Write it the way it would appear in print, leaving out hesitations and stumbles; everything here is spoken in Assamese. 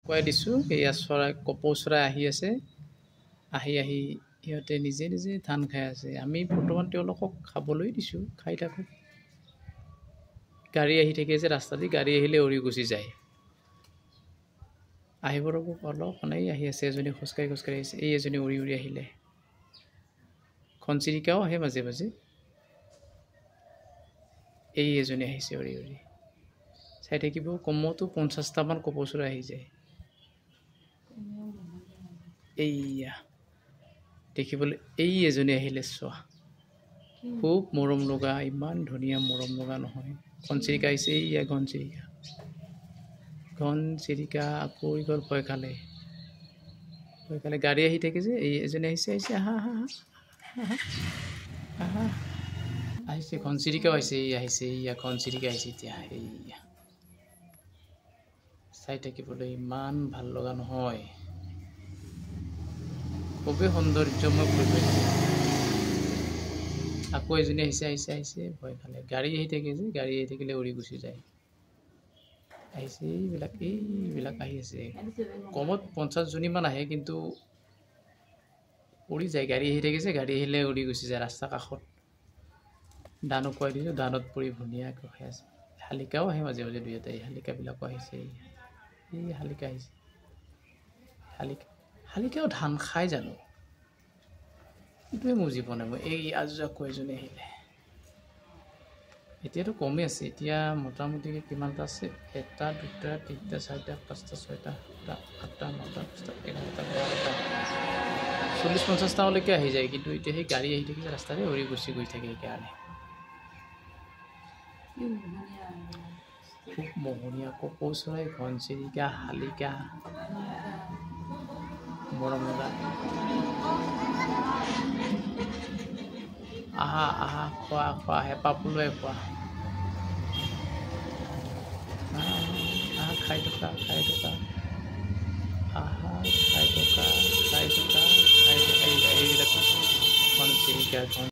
খুৱাই দিছোঁ। এয়া চৰাই কপৌ চৰাই আহি আছে, আহি সিহঁতে নিজে নিজে ধান খাই আছে। আমি বৰ্তমান তেওঁলোকক খাবলৈ দিছোঁ, খাই থাকক। গাড়ী আহি থাকে যে ৰাস্তা দি, গাড়ী আহিলে উৰি গুচি যায়। আহিব ৰ'ব অলপ মানে আহি আছে, এজনী খোজকাঢ়ি আহিছে, এই এজনী উৰি উৰি আহিলে। ঘনচিৰিকাও আহে মাজে মাজে, এই এজনী আহিছে উৰি উৰি। চাই থাকিব, কমতো 50টামান কপৌ চৰাই আহি যায়। এইয়া দেখিবলৈ এই এজনী আহিলে, চোৱা খুব মৰম লগা, ইমান ধুনীয়া মৰম লগা নহয়। ঘনচিৰিকা আহিছে, এইয়া ঘনচিৰিকা। ঘনচিৰিকা আকৌ গ'ল, ভয় খালে। গাড়ী আহি থাকে যে, এই এজনী আহিছে, আহা আহা আহা আহা আহিছে। ঘনচিৰিকাও আহিছে, এইয়া ঘনচিৰিকা আহিছে এতিয়া। এইয়া চাই থাকিবলৈ ইমান ভাল লগা নহয়, খুবেই সৌন্দৰ্যময় পৰিৱেশ। আকৌ এজনী আহিছে, ভয় খালে। গাড়ী আহি থাকে যে, গাড়ী আহি থাকিলে উৰি গুচি যায়। আহিছে, এইবিলাক আহি আছে। কমত 50জনীমান আহে, কিন্তু উৰি যায়। গাড়ী আহি থাকে যে, গাড়ী আহিলে উৰি গুচি যায়। ৰাস্তা কাষত ধানো খুৱাই দিছোঁ, ধানত পৰি ধুনীয়াকৈ খাই আছে। শালিকাও আহে মাজে মাজে, দুই এটা। এই শালিকাবিলাকো আহিছে, এই শালিকা আহিছে। শালিকাও ধান খাই জানো, সেইটোৱে মোৰ বুজি পোৱা নাই মই। এই আকৌ এজনী আহিলে। এতিয়াতো কমেই আছে, এতিয়া মোটামুটি কিমানটা আছে? 1, 2, 3, 4, 5, 6, 7, 8, 9, 10, 11, 12, 40-50টালৈকে আহি যায়। কিন্তু এতিয়া সেই গাড়ী আহি থাকিলে ৰাস্তাৰে উৰি গুচি গৈ থাকে। সেইকাৰণে খুব মোহনীয়া কপৌ চৰাই, ঘনচিৰিকা, শালিকা, মৰম লগা। আহা খোৱা, হেঁপাহ পলুৱাই খোৱা। খাই থকা, এইবিলাক ঘনচিৰিকা।